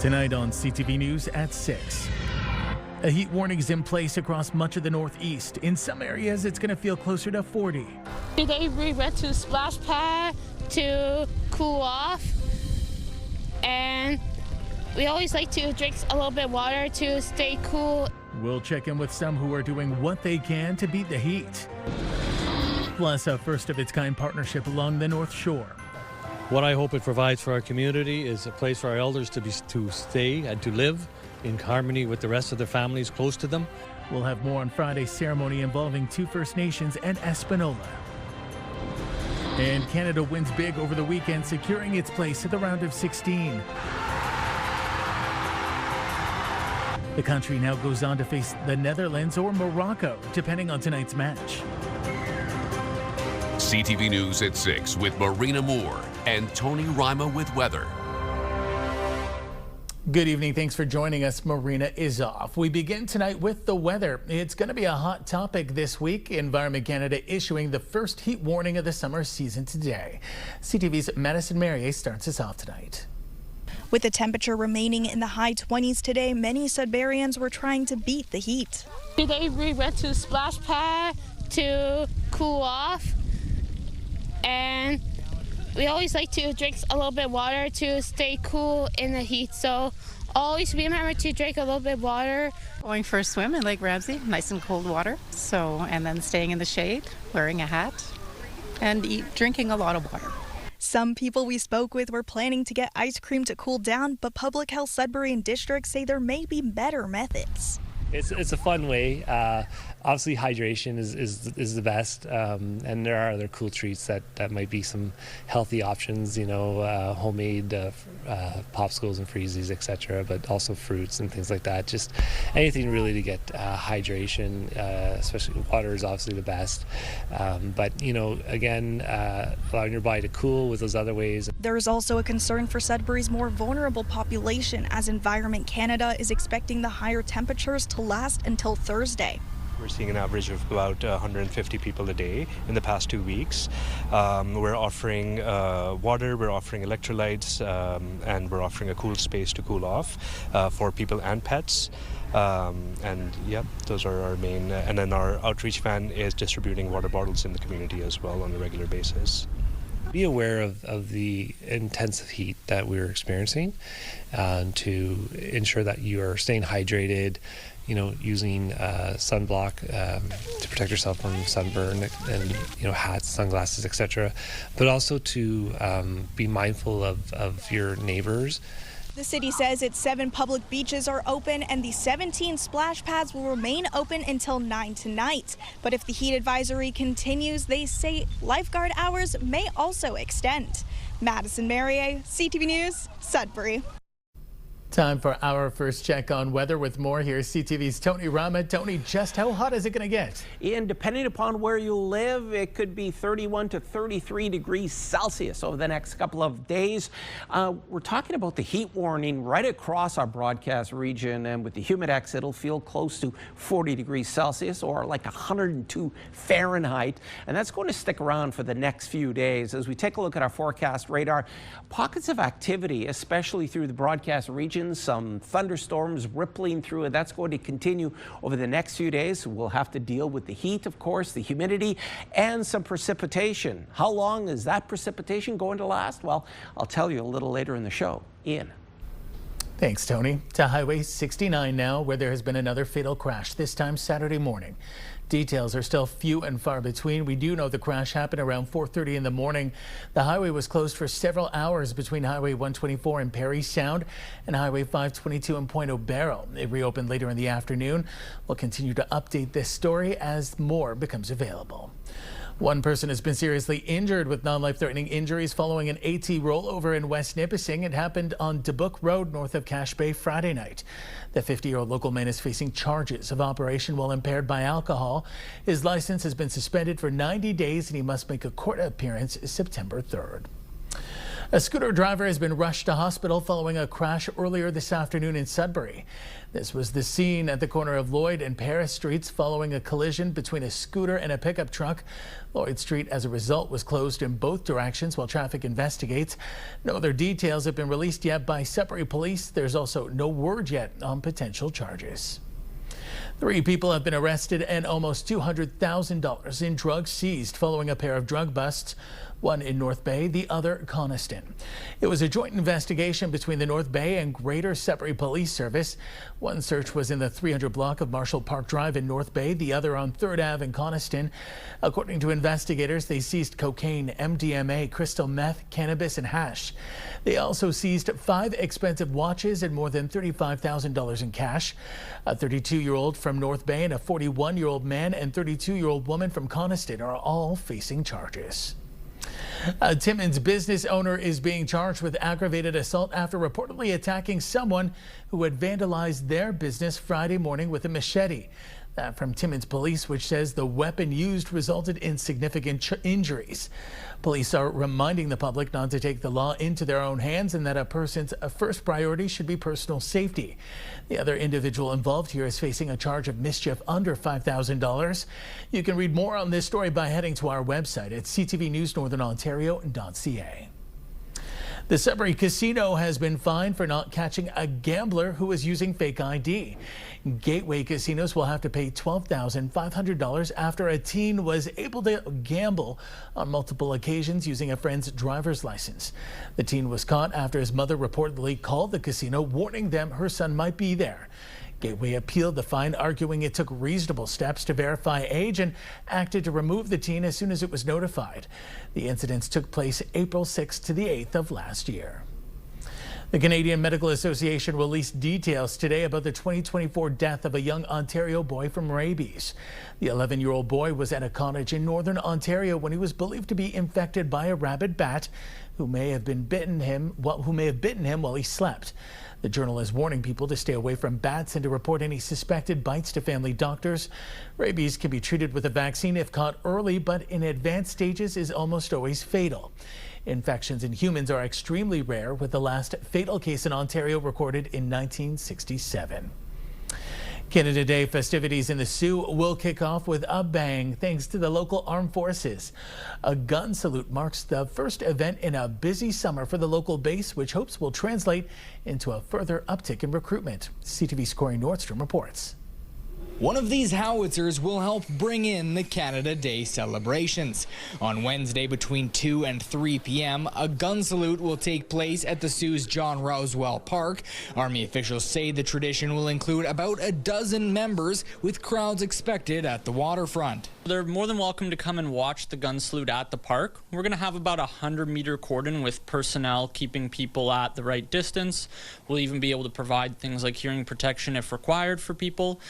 Tonight on CTV News at 6. A heat warning is in place across much of the Northeast. In some areas, it's going to feel closer to 40. Today we went to splash pad to cool off, and we always like to drink a little bit of water to stay cool. We'll check in with some who are doing what they can to beat the heat. Plus, a first-of-its-kind partnership along the North Shore. What I hope it provides for our community is a place for our elders to stay and to live in harmony with the rest of their families close to them. We'll have more on Friday's ceremony involving 2 First Nations and Espanola. And Canada wins big over the weekend, securing its place at the round of 16. The country now goes on to face the Netherlands or Morocco, depending on tonight's match. CTV News at 6 with Marina Moore and Tony Rima with weather. Good evening. Thanks for joining us. Marina is off. We begin tonight with the weather. It's going to be a hot topic this week. Environment Canada issuing the first heat warning of the summer season today. CTV's Madison Marier starts us off tonight. With the temperature remaining in the high 20s today, many Sudburyans were trying to beat the heat. Today we went to splash pad to cool off, and we always like to drink a little bit of water to stay cool in the heat. So always remember to drink a little bit of water. Going for a swim in Lake Ramsey, nice and cold water. And then staying in the shade, wearing a hat, and drinking a lot of water. Some people we spoke with were planning to get ice cream to cool down, but Public Health Sudbury and District say there may be better methods. It's a fun way. Obviously, hydration is the best, and there are other cool treats that might be some healthy options. Homemade popsicles and freezies, etc. But also fruits and things like that. Just anything really to get hydration. Especially water is obviously the best. But again, allowing your body to cool with those other ways. There is also a concern for Sudbury's more vulnerable population, as Environment Canada is expecting the higher temperatures to last until Thursday. We're seeing an average of about 150 people a day in the past 2 weeks. We're offering water, we're offering electrolytes, and we're offering a cool space to cool off for people and pets. Those are our main. And then our outreach van is distributing water bottles in the community as well on a regular basis. Be aware of the intensive heat that we're experiencing, to ensure that you are staying hydrated, using sunblock to protect yourself from sunburn, and hats, sunglasses, etc. But also to be mindful of your neighbors. The city says its 7 public beaches are open and the 17 splash pads will remain open until 9 tonight. But if the heat advisory continues, they say lifeguard hours may also extend. Madison Marier, CTV News, Sudbury. Time for our first check on weather with more. Here's CTV's Tony Rima. Tony, just how hot is it going to get? Ian, depending upon where you live, it could be 31 to 33 degrees Celsius over the next couple of days. We're talking about the heat warning right across our broadcast region, and with the humidex, it'll feel close to 40 degrees Celsius or like 102 Fahrenheit, and that's going to stick around for the next few days. As we take a look at our forecast radar, pockets of activity, especially through the broadcast region. Some thunderstorms rippling through it. That's going to continue over the next few days. We'll have to deal with the heat, of course, the humidity, and some precipitation. How long is that precipitation going to last? Well, I'll tell you a little later in the show. Ian. Thanks, Tony. To Highway 69 now, where there has been another fatal crash, this time Saturday morning. Details are still few and far between. We do know the crash happened around 4:30 in the morning. The highway was closed for several hours between Highway 124 in Parry Sound and Highway 522 in Point O'Barrow. It reopened later in the afternoon. We'll continue to update this story as more becomes available. One person has been seriously injured with non-life-threatening injuries following an AT rollover in West Nipissing. It happened on Dubuque Road north of Cache Bay Friday night. The 50-year-old local man is facing charges of operation while impaired by alcohol. His license has been suspended for 90 days and he must make a court appearance September 3rd. A scooter driver has been rushed to hospital following a crash earlier this afternoon in Sudbury. This was the scene at the corner of Lloyd and Paris Streets following a collision between a scooter and a pickup truck. Lloyd Street, as a result, was closed in both directions while traffic investigates. No other details have been released yet by Sudbury police. There's also no word yet on potential charges. 3 people have been arrested and almost $200,000 in drugs seized following a pair of drug busts, one in North Bay, the other Coniston. It was a joint investigation between the North Bay and Greater Sudbury Police Service. One search was in the 300 block of Marshall Park Drive in North Bay, the other on 3rd Ave in Coniston. According to investigators, they seized cocaine, MDMA, crystal meth, cannabis, and hash. They also seized 5 expensive watches and more than $35,000 in cash. A 32-year-old from North Bay and a 41-year-old man and 32-year-old woman from Coniston are all facing charges. A Timmins business owner is being charged with aggravated assault after reportedly attacking someone who had vandalized their business Friday morning with a machete. That from Timmins police, which says the weapon used resulted in significant injuries. Police are reminding the public not to take the law into their own hands and that a person's first priority should be personal safety. The other individual involved here is facing a charge of mischief under $5,000. You can read more on this story by heading to our website at CTV News Northern Ontario.ca. The Sudbury Casino has been fined for not catching a gambler who was using fake ID. Gateway casinos will have to pay $12,500 after a teen was able to gamble on multiple occasions using a friend's driver's license. The teen was caught after his mother reportedly called the casino, warning them her son might be there. Gateway appealed the fine, arguing it took reasonable steps to verify age and acted to remove the teen as soon as it was notified. The incidents took place April 6th to the 8th of last year. The Canadian Medical Association released details today about the 2024 death of a young Ontario boy from rabies. The 11-year-old boy was at a cottage in Northern Ontario when he was believed to be infected by a rabid bat who may have bitten him while he slept. The Journal is warning people to stay away from bats and to report any suspected bites to family doctors. Rabies can be treated with a vaccine if caught early, but in advanced stages is almost always fatal. Infections in humans are extremely rare, with the last fatal case in Ontario recorded in 1967. Canada Day festivities in the Soo will kick off with a bang thanks to the local armed forces. A gun salute marks the first event in a busy summer for the local base, which hopes will translate into a further uptick in recruitment. CTV's Corey Nordstrom reports. One of these howitzers will help bring in the Canada Day celebrations. On Wednesday between 2 and 3 p.m., a gun salute will take place at the Sioux's John Roswell Park. Army officials say the tradition will include about a dozen members, with crowds expected at the waterfront. They're more than welcome to come and watch the gun salute at the park. We're going to have about a 100-meter cordon with personnel keeping people at the right distance. We'll even be able to provide things like hearing protection if required for people,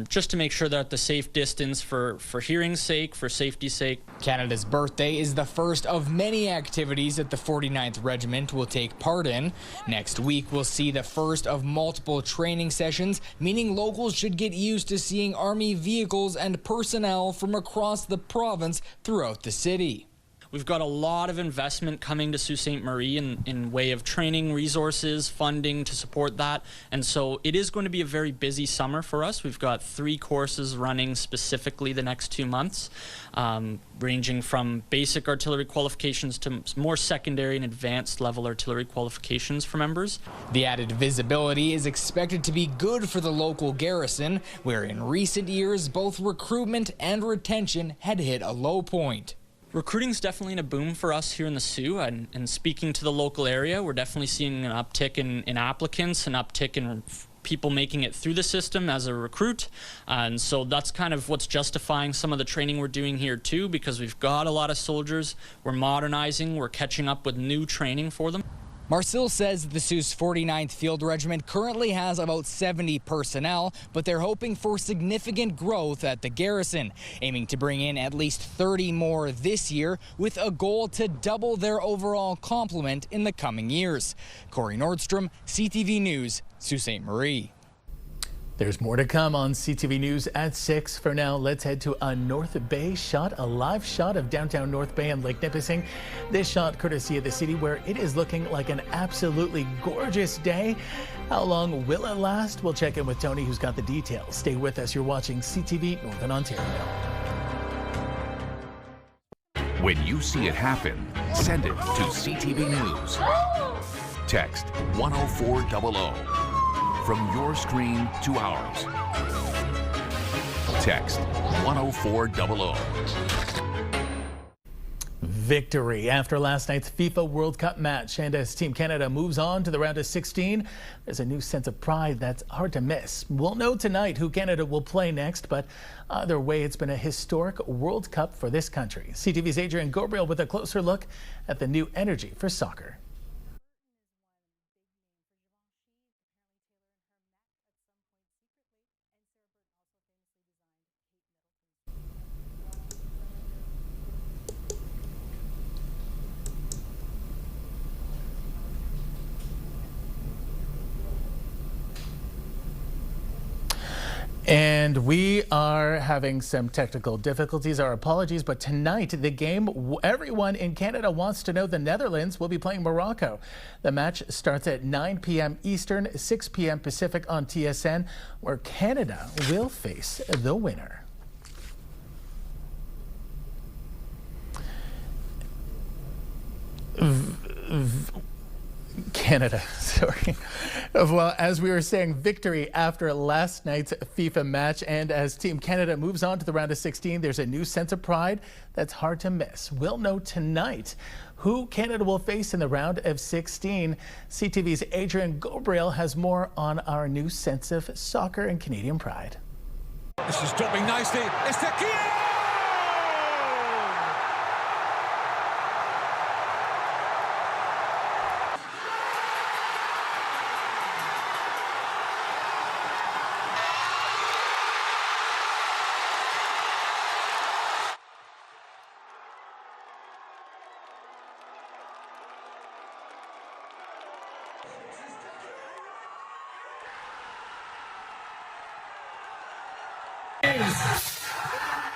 just to make sure they're at the safe distance for hearing's sake, for safety's sake. Canada's birthday is the first of many activities that the 49th Regiment will take part in. Next week, we'll see the first of multiple training sessions, meaning locals should get used to seeing Army vehicles and personnel from across the province throughout the city. We've got a lot of investment coming to Sault Ste. Marie in way of training resources, funding to support that. And so it is going to be a very busy summer for us. We've got 3 courses running specifically the next 2 months, ranging from basic artillery qualifications to more secondary and advanced level artillery qualifications for members. The added visibility is expected to be good for the local garrison, where in recent years both recruitment and retention had hit a low point. Recruiting's definitely in a boom for us here in the Soo, and speaking to the local area, we're definitely seeing an uptick in applicants, an uptick in people making it through the system as a recruit, and so that's kind of what's justifying some of the training we're doing here too, because we've got a lot of soldiers, we're modernizing, we're catching up with new training for them. Marcel says the Sioux's 49th Field Regiment currently has about 70 personnel, but they're hoping for significant growth at the garrison, aiming to bring in at least 30 more this year, with a goal to double their overall complement in the coming years. Corey Nordstrom, CTV News, Sault Ste. Marie. There's more to come on CTV News at 6. For now, let's head to a North Bay shot, a live shot of downtown North Bay and Lake Nipissing. This shot courtesy of the city, where it is looking like an absolutely gorgeous day. How long will it last? We'll check in with Tony, who's got the details. Stay with us. You're watching CTV Northern Ontario. When you see it happen, send it to CTV News. Text 10400. From your screen to ours. Text 10400. Victory after last night's FIFA World Cup match, and as Team Canada moves on to the round of 16, there's a new sense of pride that's hard to miss. We'll know tonight who Canada will play next, but either way, it's been a historic World Cup for this country. CTV's Adrian Gabriel with a closer look at the new energy for soccer. And we are having some technical difficulties. Our apologies, but tonight the game everyone in Canada wants to know, the Netherlands will be playing Morocco. The match starts at 9 p.m. Eastern, 6 p.m. Pacific on TSN, where Canada will face the winner. Canada, sorry. Well, as we were saying, victory after last night's FIFA match, and as Team Canada moves on to the round of 16, there's a new sense of pride that's hard to miss. We'll know tonight who Canada will face in the round of 16. CTV's Adrian Gabriel has more on our new sense of soccer and Canadian pride. This is dropping nicely. It's the key!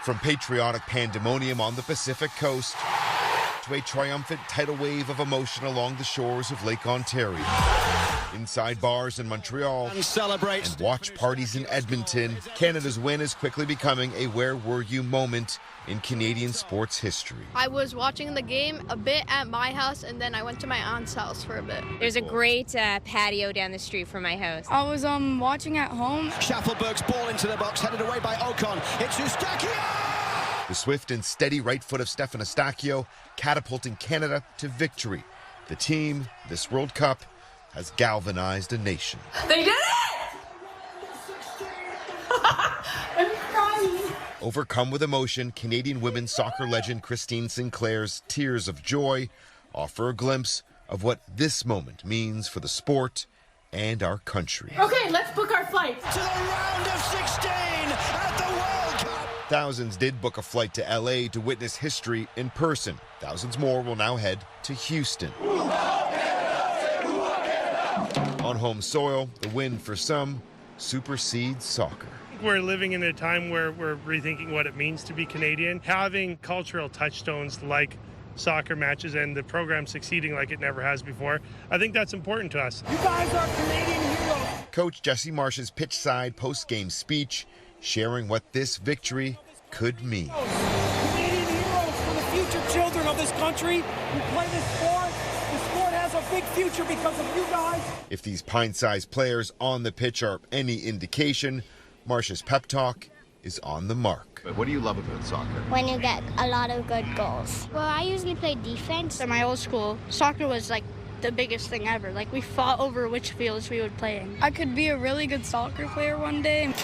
From patriotic pandemonium on the Pacific coast to a triumphant tidal wave of emotion along the shores of Lake Ontario. Inside bars in Montreal and watch parties in Edmonton, Canada's win is quickly becoming a where were you moment in Canadian sports history. I was watching the game a bit at my house, and then I went to my aunt's house for a bit. There's a great patio down the street from my house. I was watching at home. Schaffelberg's ball into the box, headed away by Ocon. It's Eustachio! The swift and steady right foot of Stefan Eustachio catapulting Canada to victory. The team, this World Cup, has galvanized a nation. They did it! I'm crying. Overcome with emotion, Canadian women's soccer legend Christine Sinclair's tears of joy offer a glimpse of what this moment means for the sport and our country. Okay, let's book our flight. To the round of 16 at the World Cup. Thousands did book a flight to LA to witness history in person. Thousands more will now head to Houston. On home soil, the win for some supersedes soccer. We're living in a time where we're rethinking what it means to be Canadian. Having cultural touchstones like soccer matches and the program succeeding like it never has before, I think that's important to us. You guys are Canadian heroes. Coach Jesse Marsh's pitch-side post-game speech sharing what this victory could mean. Canadian heroes for the future children of this country who play this sport. The sport has a big future because of you guys. If these pint-sized players on the pitch are any indication, Marsh's pep talk is on the mark. What do you love about soccer? When you get a lot of good goals. Well, I usually play defense. At my old school, soccer was like the biggest thing ever. Like, we fought over which fields we would play in. I could be a really good soccer player one day.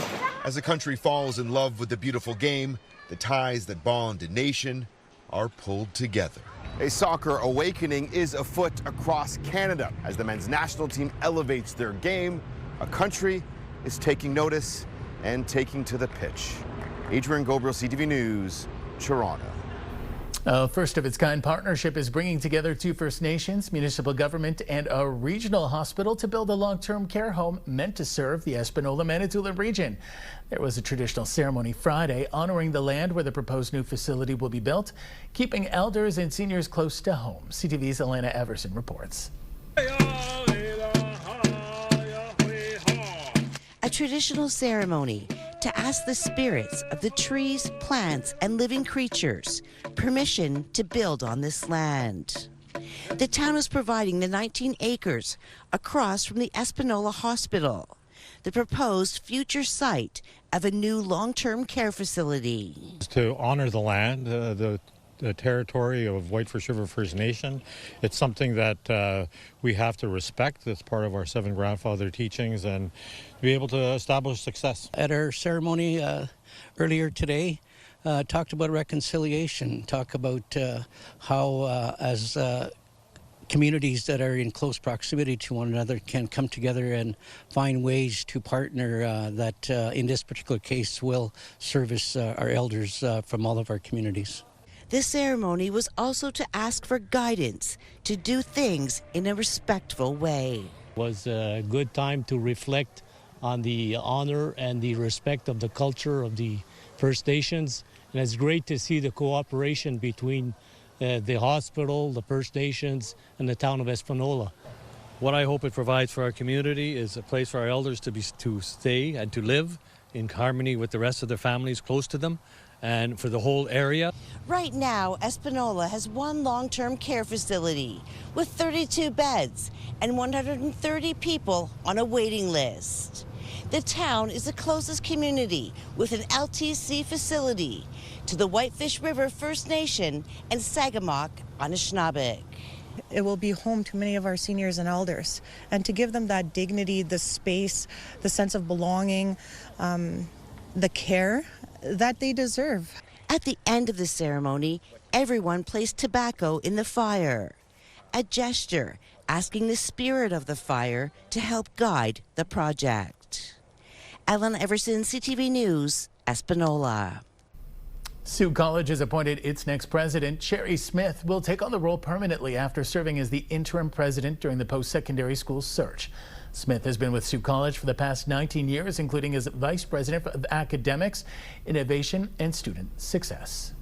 As the country falls in love with the beautiful game, the ties that bond a nation are pulled together. A soccer awakening is afoot across Canada. As the men's national team elevates their game, a country is taking notice and taking to the pitch. Adrian Gabriel, CTV News, Toronto. A first-of-its-kind partnership is bringing together 2 First Nations, municipal government, and a regional hospital to build a long-term care home meant to serve the Espanola Manitoulin region. There was a traditional ceremony Friday honoring the land where the proposed new facility will be built, keeping elders and seniors close to home. CTV's Elena Everson reports. A traditional ceremony to ask the spirits of the trees, plants, and living creatures permission to build on this land. The town is providing the 19 acres across from the Espanola Hospital, the proposed future site of a new long-term care facility. To honor the land, the territory of Whitefish River First Nation. It's something that we have to respect. It's part of our 7 grandfather teachings and be able to establish success. At our ceremony earlier today, talked about reconciliation, talk about how as communities that are in close proximity to one another can come together and find ways to partner that in this particular case will service our elders from all of our communities. This ceremony was also to ask for guidance to do things in a respectful way. It was a good time to reflect on the honor and the respect of the culture of the First Nations. And it's great to see the cooperation between the hospital, the First Nations, and the town of Espanola. What I hope it provides for our community is a place for our elders to stay and to live in harmony with the rest of their families close to them, and for the whole area. Right now, Espanola has 1 long-term care facility with 32 beds and 130 people on a waiting list. The town is the closest community with an LTC facility to the Whitefish River First Nation and Sagamok Anishinaabe. It will be home to many of our seniors and elders, and to give them that dignity, the space, the sense of belonging, the care that they deserve. At the end of the ceremony, everyone placed tobacco in the fire, a gesture asking the spirit of the fire to help guide the project. Ellen Everson, CTV News, Espanola. Sault College has appointed its next president. Sherry Smith will take on the role permanently after serving as the interim president during the post-secondary school search. Smith has been with Sault College for the past 19 years, including as vice president of academics, innovation, and student success.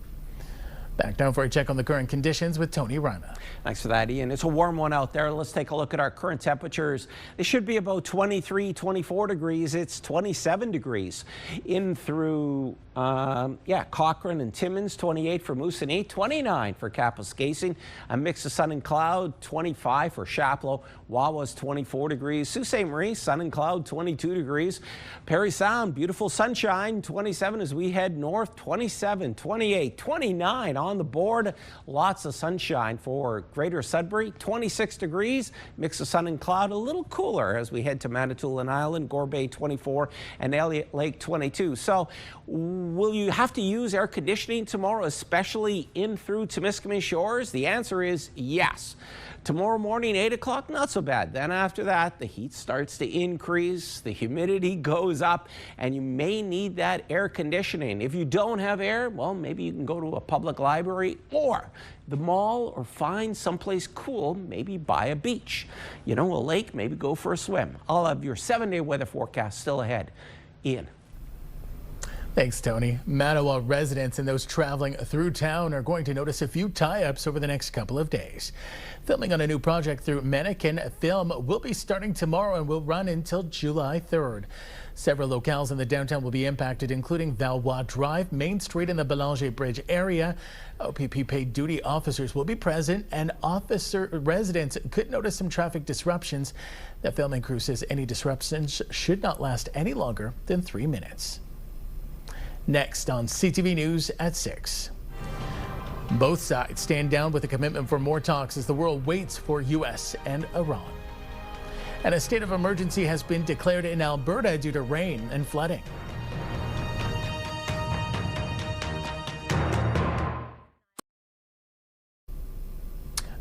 Back now for a check on the current conditions with Tony Rima. Thanks for that, Ian. It's a warm one out there. Let's take a look at our current temperatures. They should be about 23, 24 degrees. It's 27 degrees in through Cochrane and Timmins, 28 for Moosonee, 29 for Kapuskasing, a mix of sun and cloud, 25 for Chapleau, Wawa's 24 degrees, Sault Ste. Marie, sun and cloud, 22 degrees, Parry Sound, beautiful sunshine, 27 as we head north, 27, 28, 29 on the board, lots of sunshine for Greater Sudbury, 26 degrees, mix of sun and cloud, a little cooler as we head to Manitoulin Island, Gore Bay 24 and Elliott Lake 22. So will you have to use air conditioning tomorrow, especially in through Temiskaming Shores? The answer is yes. Tomorrow morning, 8 o'clock, not so bad. Then after that, the heat starts to increase, the humidity goes up, and you may need that air conditioning. If you don't have air, well, maybe you can go to a public library or the mall or find someplace cool, maybe by a beach. You know, a lake, maybe go for a swim. I'll have your 7-day weather forecast still ahead. Ian. Thanks, Tony. Mattawa residents and those traveling through town are going to notice a few tie-ups over the next couple of days. Filming on a new project through Mannequin Film will be starting tomorrow and will run until July 3rd. Several locales in the downtown will be impacted, including Valois Drive, Main Street, and the Belanger Bridge area. OPP paid duty officers will be present, and residents could notice some traffic disruptions. The filming crew says any disruptions should not last any longer than 3 minutes. Next on CTV News at 6. Both sides stand down with a commitment for more talks as the world waits for U.S. and Iran. And a state of emergency has been declared in Alberta due to rain and flooding.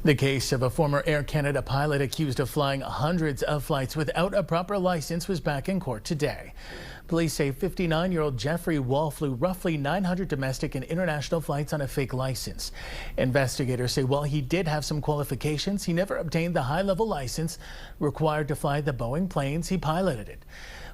The case of a former Air Canada pilot accused of flying hundreds of flights without a proper license was back in court today. Police say 59-year-old Jeffrey Wall flew roughly 900 domestic and international flights on a fake license. Investigators say while he did have some qualifications, he never obtained the high-level license required to fly the Boeing planes he piloted.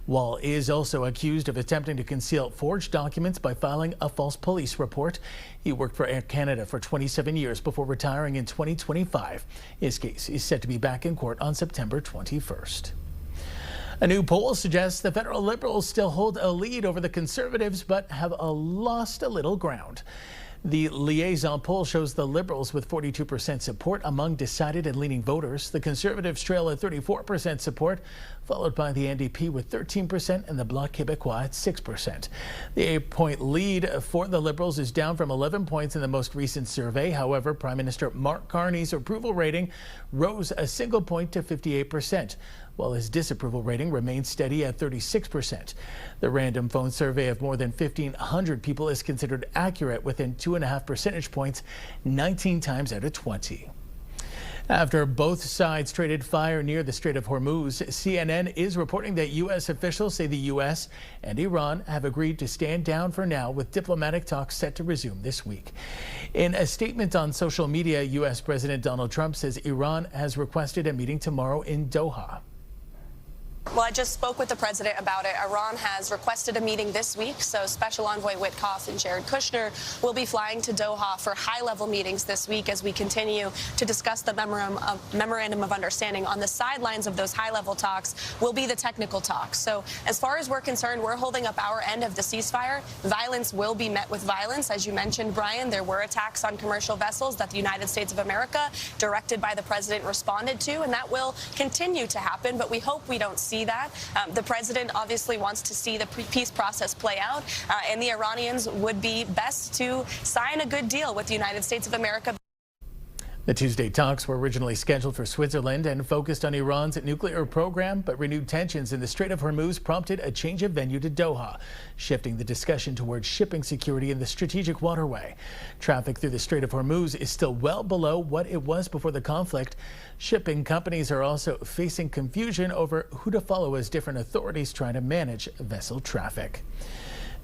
Wall is also accused of attempting to conceal forged documents by filing a false police report. He worked for Air Canada for 27 years before retiring in 2025. His case is set to be back in court on September 21st. A new poll suggests the federal Liberals still hold a lead over the Conservatives, but have lost a little ground. The Liaison poll shows the Liberals with 42% support among decided and leaning voters. The Conservatives trail at 34% support, followed by the NDP with 13% and the Bloc Québécois at 6%. The 8-point lead for the Liberals is down from 11 points in the most recent survey. However, Prime Minister Mark Carney's approval rating rose a single point to 58%. While his disapproval rating remains steady at 36%. The random phone survey of more than 1,500 people is considered accurate within 2.5 percentage points, 19 times out of 20. After both sides traded fire near the Strait of Hormuz, CNN is reporting that U.S. officials say the U.S. and Iran have agreed to stand down for now, with diplomatic talks set to resume this week. In a statement on social media, U.S. President Donald Trump says Iran has requested a meeting tomorrow in Doha. Well, I just spoke with the president about it. Iran has requested a meeting this week, so Special Envoy Witkoff and Jared Kushner will be flying to Doha for high-level meetings this week as we continue to discuss the memorandum of understanding. On the sidelines of those high-level talks will be the technical talks. So as far as we're concerned, we're holding up our end of the ceasefire. Violence will be met with violence. As you mentioned, Brian, there were attacks on commercial vessels that the United States of America, directed by the president, responded to, and that will continue to happen, but we hope we don't see that. The president obviously wants to see the peace process play out, and the Iranians would be best to sign a good deal with the United States of America. The Tuesday talks were originally scheduled for Switzerland and focused on Iran's nuclear program, but renewed tensions in the Strait of Hormuz prompted a change of venue to Doha, shifting the discussion towards shipping security in the strategic waterway. Traffic through the Strait of Hormuz is still well below what it was before the conflict. Shipping companies are also facing confusion over who to follow as different authorities try to manage vessel traffic.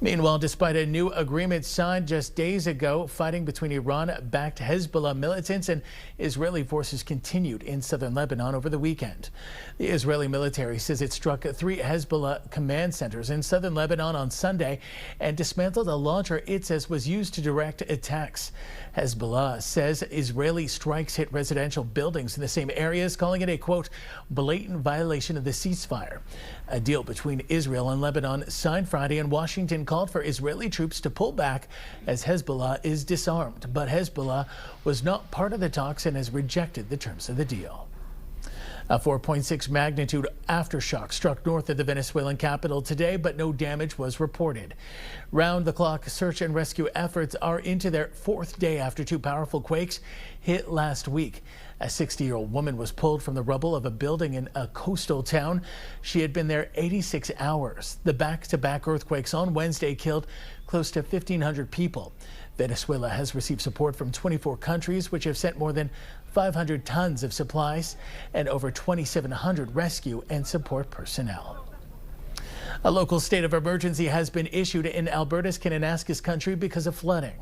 Meanwhile, despite a new agreement signed just days ago, fighting between Iran-backed Hezbollah militants and Israeli forces continued in southern Lebanon over the weekend. The Israeli military says it struck 3 Hezbollah command centers in southern Lebanon on Sunday and dismantled a launcher it says was used to direct attacks. Hezbollah says Israeli strikes hit residential buildings in the same areas, calling it a, quote, blatant violation of the ceasefire. A deal between Israel and Lebanon signed Friday, and Washington called for Israeli troops to pull back as Hezbollah is disarmed. But Hezbollah was not part of the talks and has rejected the terms of the deal. A 4.6 magnitude aftershock struck north of the Venezuelan capital today, but no damage was reported. Round-the-clock search and rescue efforts are into their 4th day after 2 powerful quakes hit last week. A 60-year-old woman was pulled from the rubble of a building in a coastal town. She had been there 86 hours. The back-to-back earthquakes on Wednesday killed close to 1,500 people. Venezuela has received support from 24 countries, which have sent more than 500 tons of supplies and over 2,700 rescue and support personnel. A local state of emergency has been issued in Alberta's Kananaskis country because of flooding.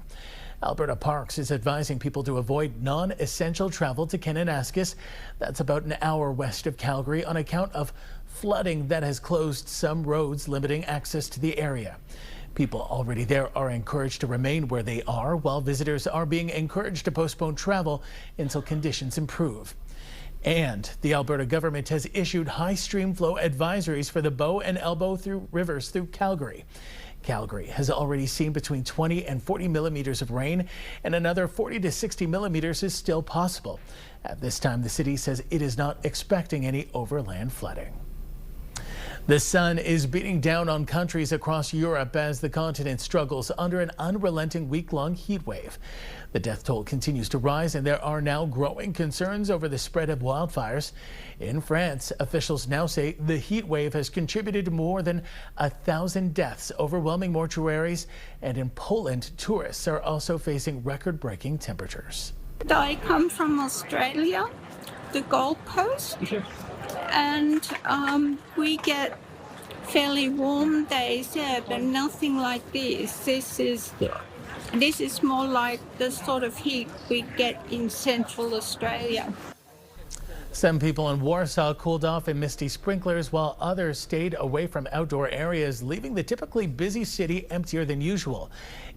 Alberta Parks is advising people to avoid non-essential travel to Kananaskis. That's about an hour west of Calgary, on account of flooding that has closed some roads, limiting access to the area. People already there are encouraged to remain where they are, while visitors are being encouraged to postpone travel until conditions improve. And the Alberta government has issued high stream flow advisories for the Bow and Elbow rivers through Calgary. Calgary has already seen between 20 and 40 millimeters of rain, and another 40 to 60 millimeters is still possible. At this time, the city says it is not expecting any overland flooding. The sun is beating down on countries across Europe as the continent struggles under an unrelenting week-long heat wave. The death toll continues to rise, and there are now growing concerns over the spread of wildfires. In France, officials now say the heat wave has contributed to more than 1,000 deaths, overwhelming mortuaries, and in Poland, tourists are also facing record-breaking temperatures. I come from Australia, the Gold Coast, and we get fairly warm days, but nothing like this. This is more like the sort of heat we get in Central Australia. Some people in Warsaw cooled off in misty sprinklers, while others stayed away from outdoor areas, leaving the typically busy city emptier than usual.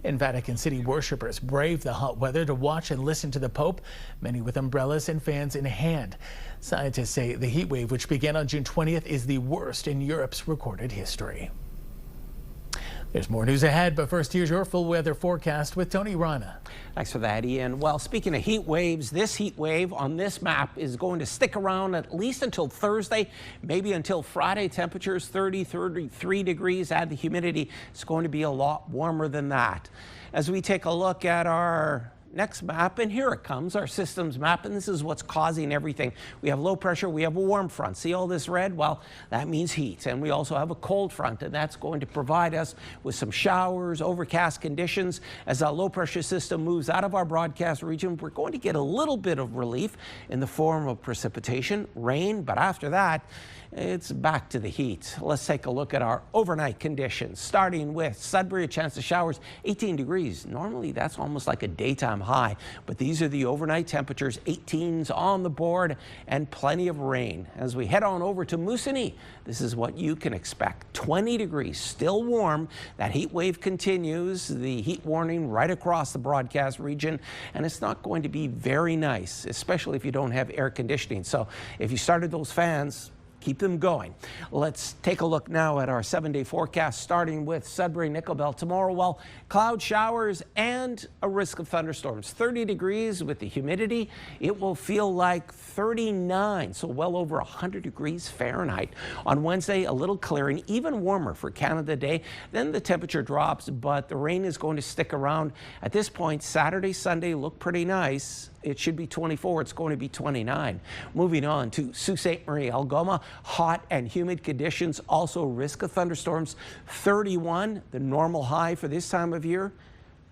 In Vatican City, worshippers braved the hot weather to watch and listen to the Pope, many with umbrellas and fans in hand. Scientists say the heat wave, which began on June 20th, is the worst in Europe's recorded history. There's more news ahead, but first, here's your full weather forecast with Tony Rana. Thanks for that, Ian. Well, speaking of heat waves, this heat wave on this map is going to stick around at least until Thursday, maybe until Friday. Temperatures 30, 33 degrees. Add the humidity. It's going to be a lot warmer than that. As we take a look at our next map, and here it comes, our systems map, and this is what's causing everything. We have low pressure, we have a warm front. See all this red? Well, that means heat. And we also have a cold front, and that's going to provide us with some showers, overcast conditions. As our low pressure system moves out of our broadcast region, we're going to get a little bit of relief in the form of precipitation, rain, but after that, it's back to the heat. Let's take a look at our overnight conditions, starting with Sudbury, a chance of showers, 18 degrees. Normally, that's almost like a daytime high, but these are the overnight temperatures, 18s on the board, and plenty of rain. As we head on over to Moosonee, this is what you can expect. 20 degrees, still warm. That heat wave continues, the heat warning right across the broadcast region, and it's not going to be very nice, especially if you don't have air conditioning. So if you started those fans, keep them going. Let's take a look now at our 7-day forecast, starting with Sudbury, Nickel Belt. Tomorrow, well, cloud showers and a risk of thunderstorms. 30 degrees with the humidity. It will feel like 39, so well over 100 degrees Fahrenheit. On Wednesday, a little clearing, even warmer for Canada Day. Then the temperature drops, but the rain is going to stick around. At this point, Saturday, Sunday look pretty nice. It should be 24. It's going to be 29. Moving on to Sault Ste. Marie, Algoma, hot and humid conditions. Also risk of thunderstorms. 31, the normal high for this time of year.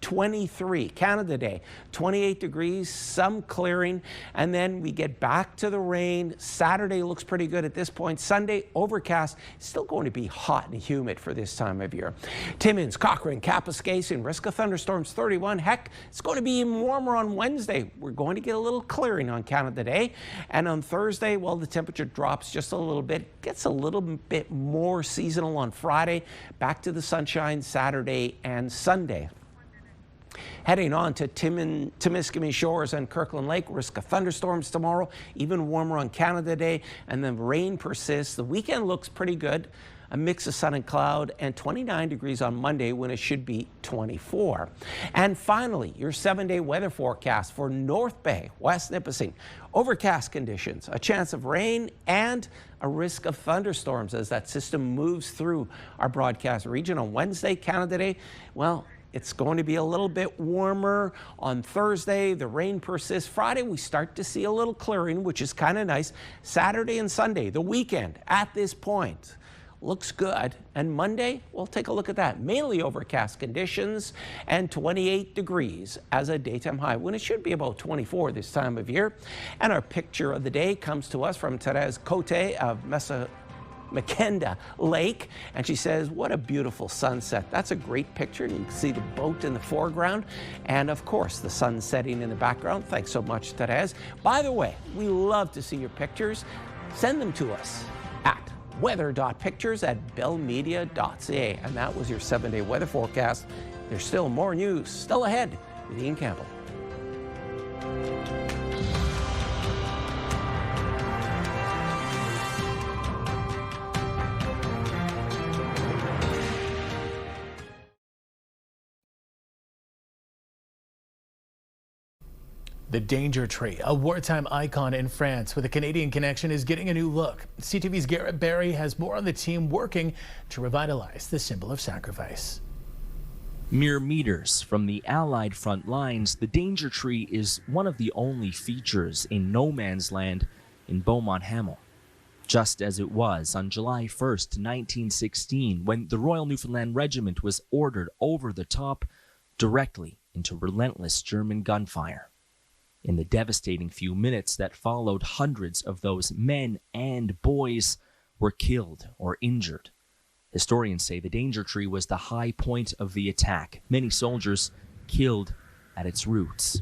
23, Canada Day, 28 degrees, some clearing, and then we get back to the rain. Saturday looks pretty good at this point. Sunday, overcast, still going to be hot and humid for this time of year. Timmins, Cochrane, Kapuskasing, risk of thunderstorms, 31. Heck, it's going to be even warmer on Wednesday. We're going to get a little clearing on Canada Day. And on Thursday, well, the temperature drops just a little bit, gets a little bit more seasonal on Friday, back to the sunshine Saturday and Sunday. Heading on to Timiskaming Shores and Kirkland Lake, risk of thunderstorms tomorrow, even warmer on Canada Day, and then rain persists. The weekend looks pretty good, a mix of sun and cloud, and 29 degrees on Monday when it should be 24. And finally, your 7-day weather forecast for North Bay, West Nipissing. Overcast conditions, a chance of rain, and a risk of thunderstorms as that system moves through our broadcast region. On Wednesday, Canada Day, well, it's going to be a little bit warmer. On Thursday, the rain persists. Friday, we start to see a little clearing, which is kind of nice. Saturday and Sunday, the weekend, at this point, looks good. And Monday, we'll take a look at that. Mainly overcast conditions and 28 degrees as a daytime high, when it should be about 24 this time of year. And our picture of the day comes to us from Therese Cote of Makenda Lake, and she says, what a beautiful sunset. That's a great picture. You can see the boat in the foreground and of course the sun setting in the background. Thanks so much, Therese. By the way, we love to see your pictures. Send them to us at weather.pictures@bellmedia.ca. And that was your 7-day weather forecast. There's still more news still ahead with Ian Campbell. The Danger Tree, a wartime icon in France with a Canadian connection, is getting a new look. CTV's Garrett Barry has more on the team working to revitalize the symbol of sacrifice. Mere meters from the Allied front lines, the Danger Tree is one of the only features in no man's land in Beaumont-Hamel. Just as it was on July 1st, 1916, when the Royal Newfoundland Regiment was ordered over the top directly into relentless German gunfire. In the devastating few minutes that followed, hundreds of those men and boys were killed or injured. Historians say the danger tree was the high point of the attack. Many soldiers killed at its roots.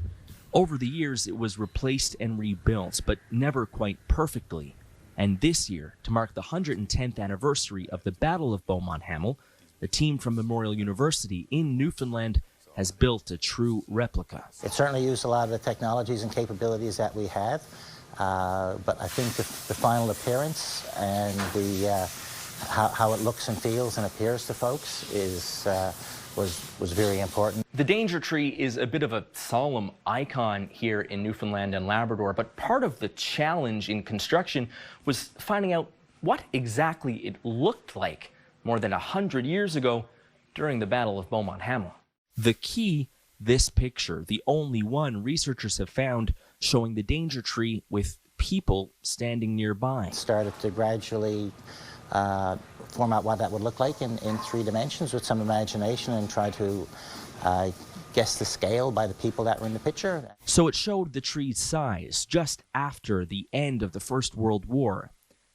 Over the years, it was replaced and rebuilt, but never quite perfectly. And this year, to mark the 110th anniversary of the Battle of Beaumont Hamel, the team from Memorial University in Newfoundland has built a true replica. It certainly used a lot of the technologies and capabilities that we have, but I think the final appearance and the how it looks and feels and appears to folks was very important. The danger tree is a bit of a solemn icon here in Newfoundland and Labrador, but part of the challenge in construction was finding out what exactly it looked like more than 100 years ago during the Battle of Beaumont Hamel. The key, this picture, the only one researchers have found showing the danger tree with people standing nearby. Started to gradually form out what that would look like in 3 dimensions with some imagination and try to guess the scale by the people that were in the picture. So it showed the tree's size just after the end of the First World War.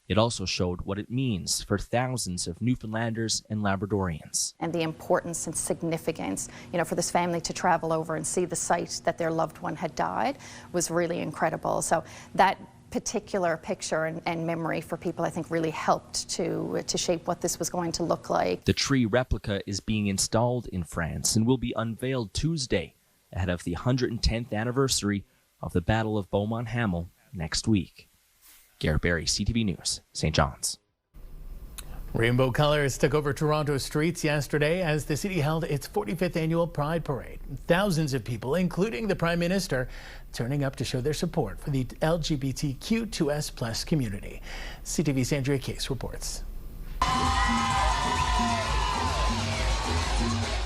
It also showed what it means for thousands of Newfoundlanders and Labradorians. And the importance and significance, for this family to travel over and see the site that their loved one had died was really incredible. So that particular picture and memory for people, I think, really helped to shape what this was going to look like. The tree replica is being installed in France and will be unveiled Tuesday ahead of the 110th anniversary of the Battle of Beaumont Hamel next week. Garrett Barry, CTV News, St. John's. Rainbow colors took over Toronto streets yesterday as the city held its 45th annual Pride Parade. Thousands of people, including the Prime Minister, turning up to show their support for the LGBTQ2S+ community. CTV's Andrea Case reports.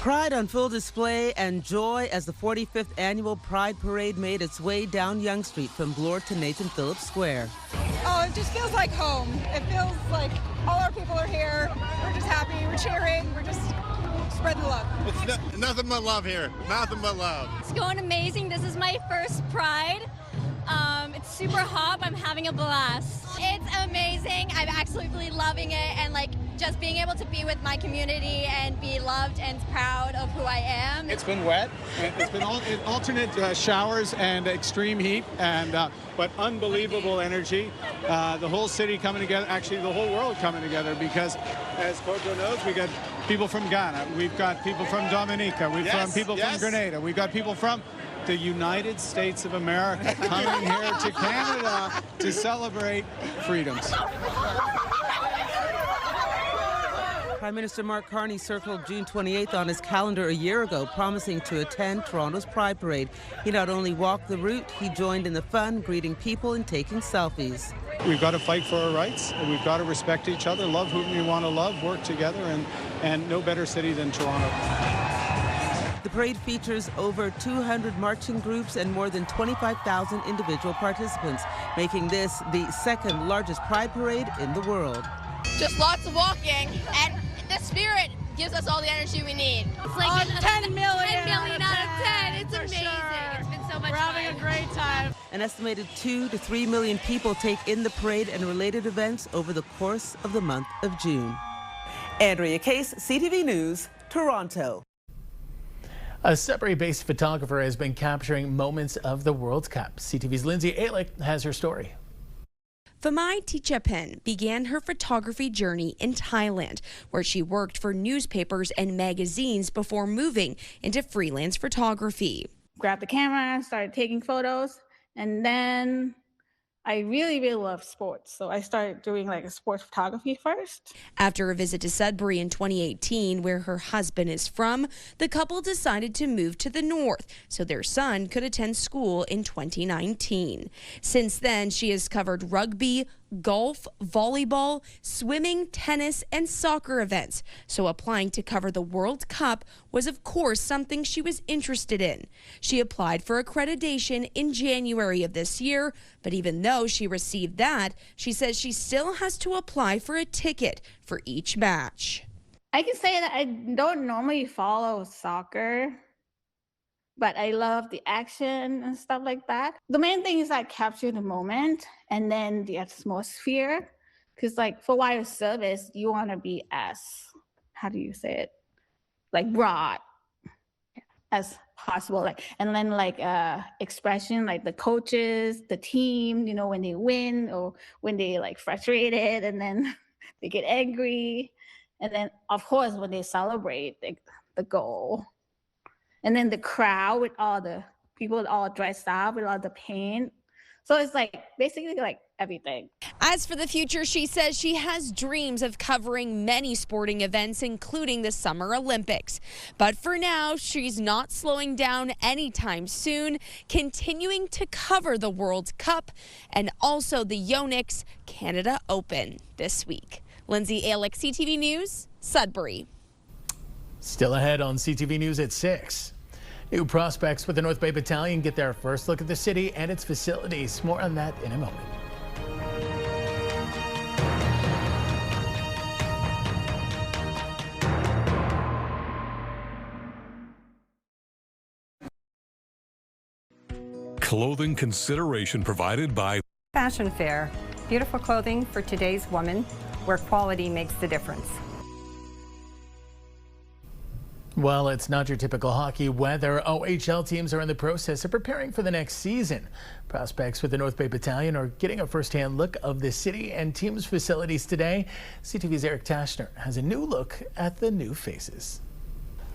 Pride on full display and joy as the 45th annual Pride Parade made its way down Yonge Street from Bloor to Nathan Phillips Square. Oh, it just feels like home. It feels like all our people are here. We're just happy, we're cheering, we're just spreading the love. It's nothing but love here, nothing but love. It's going amazing. This is my first Pride. It's super hot, but I'm having a blast. It's amazing. I'm absolutely loving it, and just being able to be with my community and be loved and proud of who I am. It's been wet. It's been alternate showers and extreme heat, but unbelievable energy. The whole city coming together, actually the whole world coming together, because as Coco knows, we got people from Ghana, we've got people from Dominica, we've got people from Grenada, we've got people from the United States of America coming here to Canada to celebrate freedoms. Prime Minister Mark Carney circled June 28th on his calendar a year ago, promising to attend Toronto's Pride Parade. He not only walked the route, he joined in the fun, greeting people and taking selfies. We've got to fight for our rights, and we've got to respect each other, love whom we want to love, work together, and no better city than Toronto. The parade features over 200 marching groups and more than 25,000 individual participants, making this the second largest Pride Parade in the world. Just lots of walking, and the spirit gives us all the energy we need. It's like 10 million. 10 million out of 10. It's amazing. Sure. It's been so much We're fun. having a great time. An estimated 2 to 3 million people take in the parade and related events over the course of the month of June. Andrea Case, CTV News, Toronto. A Sudbury-based photographer has been capturing moments of the World Cup. CTV's Lindsay Alick has her story. Famai Tichapen began her photography journey in Thailand, where she worked for newspapers and magazines before moving into freelance photography. Grabbed the camera, started taking photos, and then I really love sports. So I started doing a sports photography first. After a visit to Sudbury in 2018, where her husband is from, the couple decided to move to the north so their son could attend school in 2019. Since then, she has covered rugby, golf, volleyball, swimming, tennis, and soccer events. So applying to cover the World Cup was, of course, something she was interested in. She applied for accreditation in January of this year, but even though she received that, she says she still has to apply for a ticket for each match. I can say that I don't normally follow soccer but I love the action and stuff like that. The main thing is I capture the moment and then the atmosphere, because like for wire service, you want to be as, how do you say it, like broad as possible, like, and then like expression, like the coaches, the team, you know, when they win or when they like frustrated and then they get angry, and then of course when they celebrate the goal, and then the crowd with all the people all dressed up with all the paint. So it's like basically like everything. As for the future, she says she has dreams of covering many sporting events, including the Summer Olympics. But for now, she's not slowing down anytime soon, continuing to cover the World Cup and also the Yonex Canada Open this week. Lindsay Alick, CTV News, Sudbury. Still ahead on CTV News at 6. New prospects with the North Bay Battalion get their first look at the city and its facilities. More on that in a moment. Clothing consideration provided by Fashion Fair. Beautiful clothing for today's woman, where quality makes the difference. Well, it's not your typical hockey weather. OHL teams are in the process of preparing for the next season. Prospects with the North Bay Battalion are getting a first-hand look of the city and team's facilities today. CTV's Eric Tashner has a new look at the new faces.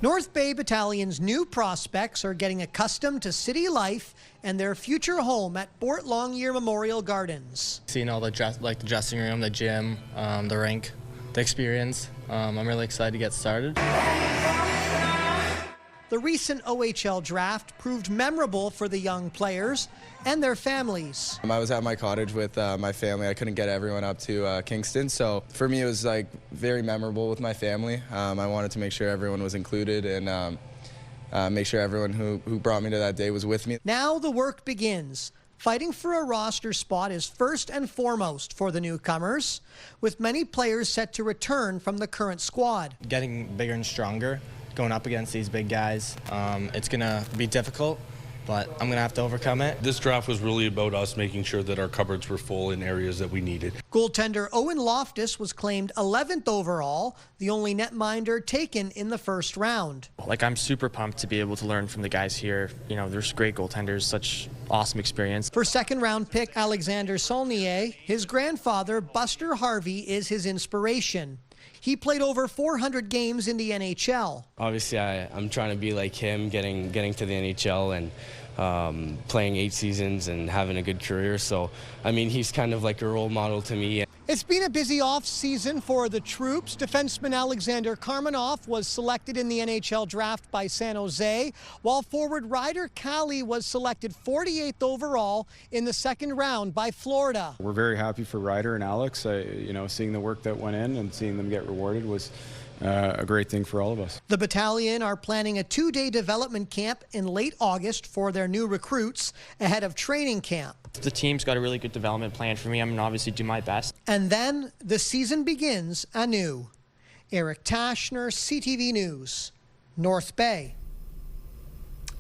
North Bay Battalion's new prospects are getting accustomed to city life and their future home at Fort Longyear Memorial Gardens. Seeing all the the dressing room, the gym, the rink, the experience, I'm really excited to get started. The recent OHL draft proved memorable for the young players and their families. I was at my cottage with my family. I couldn't get everyone up to Kingston, so for me it was like very memorable with my family. I wanted to make sure everyone was included and make sure everyone who brought me to that day was with me. Now the work begins. Fighting for a roster spot is first and foremost for the newcomers, with many players set to return from the current squad. Getting bigger and stronger, going up against these big guys, it's going to be difficult, but I'm going to have to overcome it. This draft was really about us making sure that our cupboards were full in areas that we needed. Goaltender Owen Loftus was claimed 11th overall, the only netminder taken in the first round. Like, I'm super pumped to be able to learn from the guys here. You know, there's great goaltenders, such awesome experience. For second-round pick Alexander Saulnier, his grandfather Buster Harvey is his inspiration. He played over 400 games in the NHL. Obviously, I'm trying to be like him, getting to the NHL and playing 8 seasons and having a good career. So, I mean, he's kind of like a role model to me. It's been a busy off-season for the troops. Defenseman Alexander Karmanoff was selected in the NHL draft by San Jose, while forward Ryder Cali was selected 48th overall in the second round by Florida. We're very happy for Ryder and Alex. You know, seeing the work that went in and seeing them get rewarded was a great thing for all of us. The battalion are planning a 2-day development camp in late August for their new recruits ahead of training camp. The team's got a really good development plan for me. I'm going to obviously do my best. And then the season begins anew. Eric Tashner, CTV News, North Bay.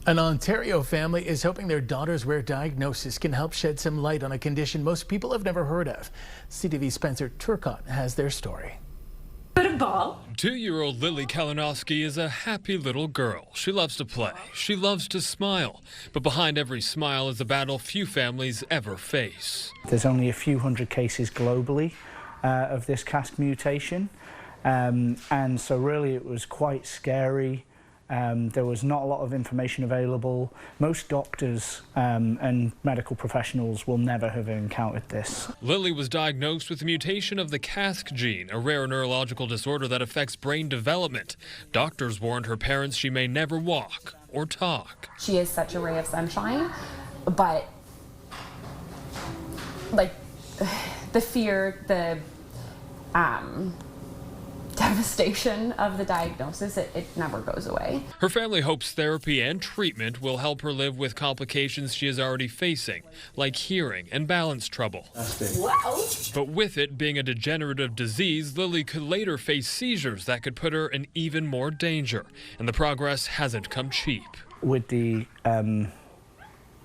An Ontario family is hoping their daughter's rare diagnosis can help shed some light on a condition most people have never heard of. CTV's Spencer Turcott has their story. Ball. 2-year-old Lily Kalinowski is a happy little girl. She loves to play. She loves to smile. But behind every smile is a battle few families ever face. There's only a few hundred cases globally of this CASC mutation. And so really it was quite scary. There was not a lot of information available. Most doctors and medical professionals will never have encountered this. Lily was diagnosed with a mutation of the CASC gene, a rare neurological disorder that affects brain development. Doctors warned her parents she may never walk or talk. She is such a ray of sunshine, but like the fear, the devastation of the diagnosis, it never goes away. Her family hopes therapy and treatment will help her live with complications she is already facing, like hearing and balance trouble. Wow. But with it being a degenerative disease, Lily could later face seizures that could put her in even more danger, and the progress hasn't come cheap. with the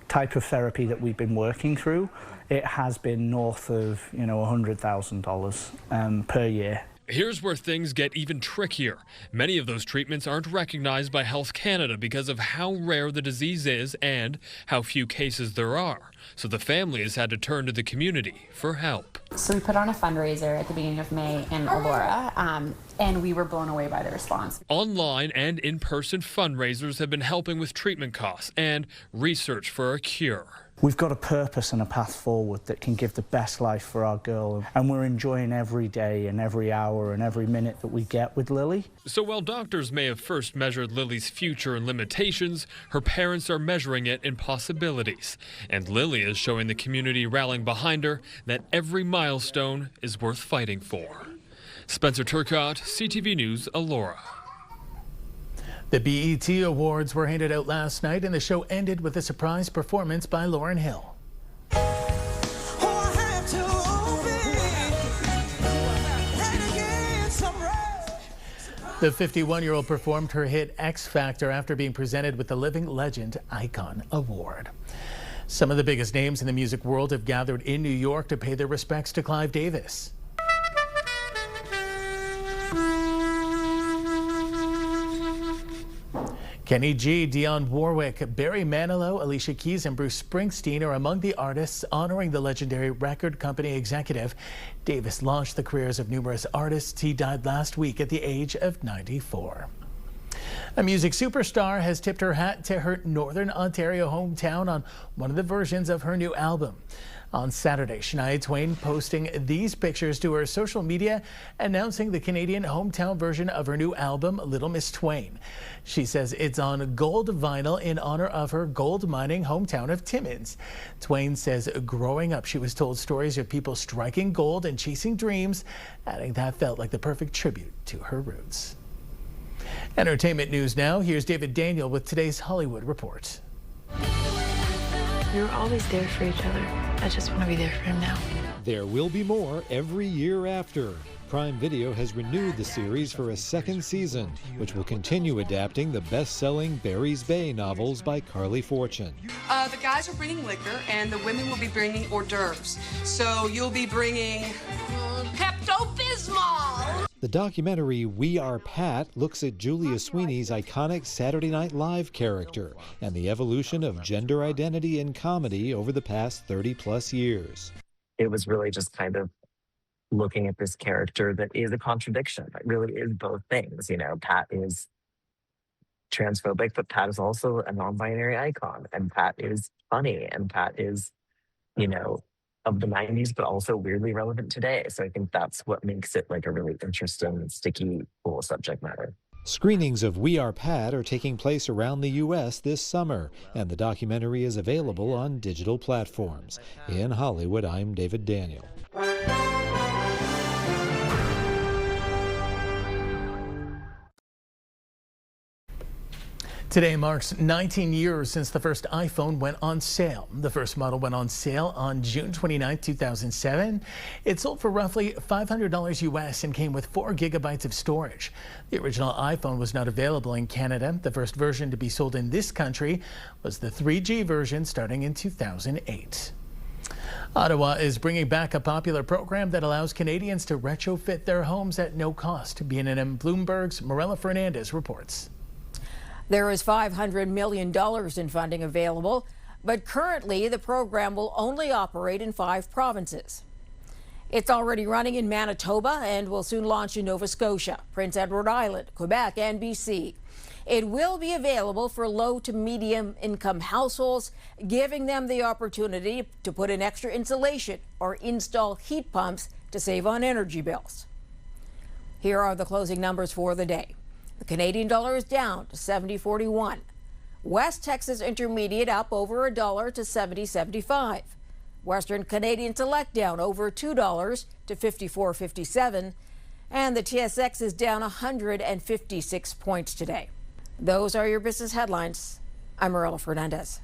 type of therapy that we've been working through, it has been north of, $100,000 per year. Here's where things get even trickier. Many of those treatments aren't recognized by Health Canada because of how rare the disease is and how few cases there are. So the family has had to turn to the community for help. So we put on a fundraiser at the beginning of May in Aurora, and we were blown away by the response. Online and in-person fundraisers have been helping with treatment costs and research for a cure. We've got a purpose and a path forward that can give the best life for our girl, and we're enjoying every day and every hour and every minute that we get with Lily. So while doctors may have first measured Lily's future in limitations, her parents are measuring it in possibilities. And Lily is showing the community rallying behind her that every milestone is worth fighting for. Spencer Turcotte, CTV News, Elora. The BET Awards were handed out last night, and the show ended with a surprise performance by Lauryn Hill. The 51-year-old performed her hit X Factor after being presented with the Living Legend Icon Award. Some of the biggest names in the music world have gathered in New York to pay their respects to Clive Davis. Kenny G, Dionne Warwick, Barry Manilow, Alicia Keys, and Bruce Springsteen are among the artists honoring the legendary record company executive. Davis launched the careers of numerous artists. He died last week at the age of 94. A music superstar has tipped her hat to her Northern Ontario hometown on one of the versions of her new album. On Saturday, Shania Twain posting these pictures to her social media, announcing the Canadian hometown version of her new album, Little Miss Twain. She says it's on gold vinyl in honor of her gold mining hometown of Timmins. Twain says growing up, she was told stories of people striking gold and chasing dreams, adding that felt like the perfect tribute to her roots. Entertainment news now. Here's David Daniel with today's Hollywood Report. We were always there for each other. I just want to be there for him now. There will be more every year after. Prime Video has renewed the series for a second season, which will continue adapting the best-selling Barry's Bay novels by Carly Fortune. The guys are bringing liquor, and the women will be bringing hors d'oeuvres. So you'll be bringing Pepto-Bismol. The documentary We Are Pat looks at Julia Sweeney's iconic Saturday Night Live character and the evolution of gender identity in comedy over the past 30-plus years. It was really just kind of looking at this character that is a contradiction. It really is both things. Pat is transphobic, but Pat is also a non-binary icon, and Pat is funny, and Pat is, of the 90s, but also weirdly relevant today. So I think that's what makes it like a really interesting, sticky, cool subject matter. Screenings of We Are Pat are taking place around the U.S. this summer, and the documentary is available on digital platforms. In Hollywood, I'm David Daniel. Today marks 19 years since the first iPhone went on sale. The first model went on sale on June 29, 2007. It sold for roughly $500 US and came with 4 gigabytes of storage. The original iPhone was not available in Canada. The first version to be sold in this country was the 3G version starting in 2008. Ottawa is bringing back a popular program that allows Canadians to retrofit their homes at no cost. BNN Bloomberg's Morella Fernandez reports. There is $500 million in funding available, but currently the program will only operate in 5 provinces. It's already running in Manitoba and will soon launch in Nova Scotia, Prince Edward Island, Quebec, and BC. It will be available for low to medium income households, giving them the opportunity to put in extra insulation or install heat pumps to save on energy bills. Here are the closing numbers for the day. The Canadian dollar is down to 70.41. West Texas Intermediate up over $1 to 70.75. Western Canadian Select down over $2 to 54.57. And the TSX is down 156 points today. Those are your business headlines. I'm Morella Fernandez.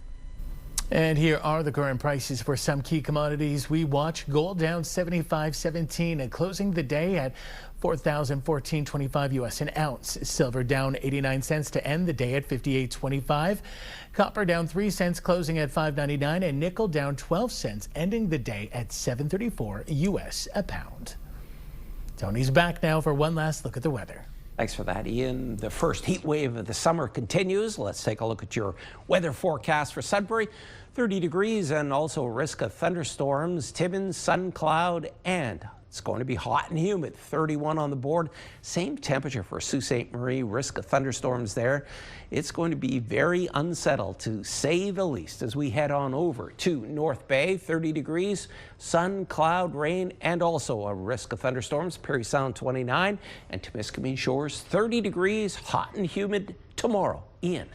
And here are the current prices for some key commodities we watch. Gold down 75.17 and closing the day at $4,014.25 US an ounce. Silver down 89 cents to end the day at 58.25. Copper down 3 cents closing at $5.99, and nickel down 12 cents ending the day at $7.34 US a pound. Tony's back now for one last look at the weather. Thanks for that, Ian. The first heat wave of the summer continues. Let's take a look at your weather forecast for Sudbury. 30 degrees and also risk of thunderstorms, Timmins, sun, cloud, and it's going to be hot and humid. 31 on the board. Same temperature for Sault Ste. Marie, risk of thunderstorms there. It's going to be very unsettled, to say the least, as we head on over to North Bay. 30 degrees, sun, cloud, rain, and also a risk of thunderstorms. Parry Sound 29, and Temiskaming Shores 30 degrees, hot and humid tomorrow. Ian.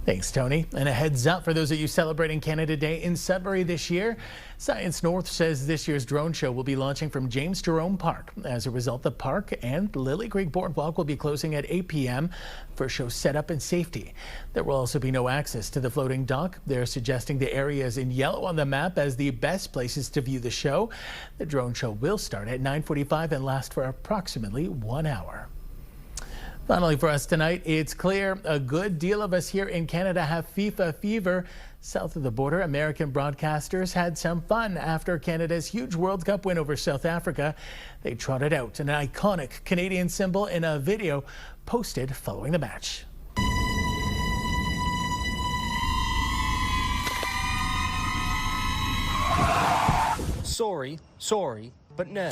Thanks, Tony. And a heads up for those of you celebrating Canada Day in Sudbury this year. Science North says this year's drone show will be launching from James Jerome Park. As a result, the park and Lily Creek Boardwalk will be closing at 8 p.m. for show setup and safety. There will also be no access to the floating dock. They're suggesting the areas in yellow on the map as the best places to view the show. The drone show will start at 9:45 and last for approximately 1 hour. Finally for us tonight, it's clear a good deal of us here in Canada have FIFA fever. South of the border, American broadcasters had some fun after Canada's huge World Cup win over South Africa. They trotted out an iconic Canadian symbol in a video posted following the match. Sorry, but no.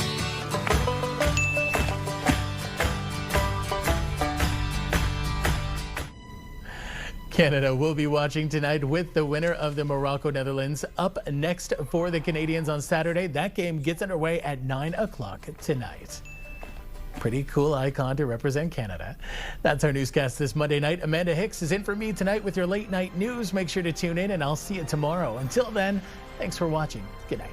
Canada will be watching tonight with the winner of the Morocco-Netherlands up next for the Canadians on Saturday. That game gets underway at 9 o'clock tonight. Pretty cool icon to represent Canada. That's our newscast this Monday night. Amanda Hicks is in for me tonight with your late night news. Make sure to tune in and I'll see you tomorrow. Until then, thanks for watching. Good night.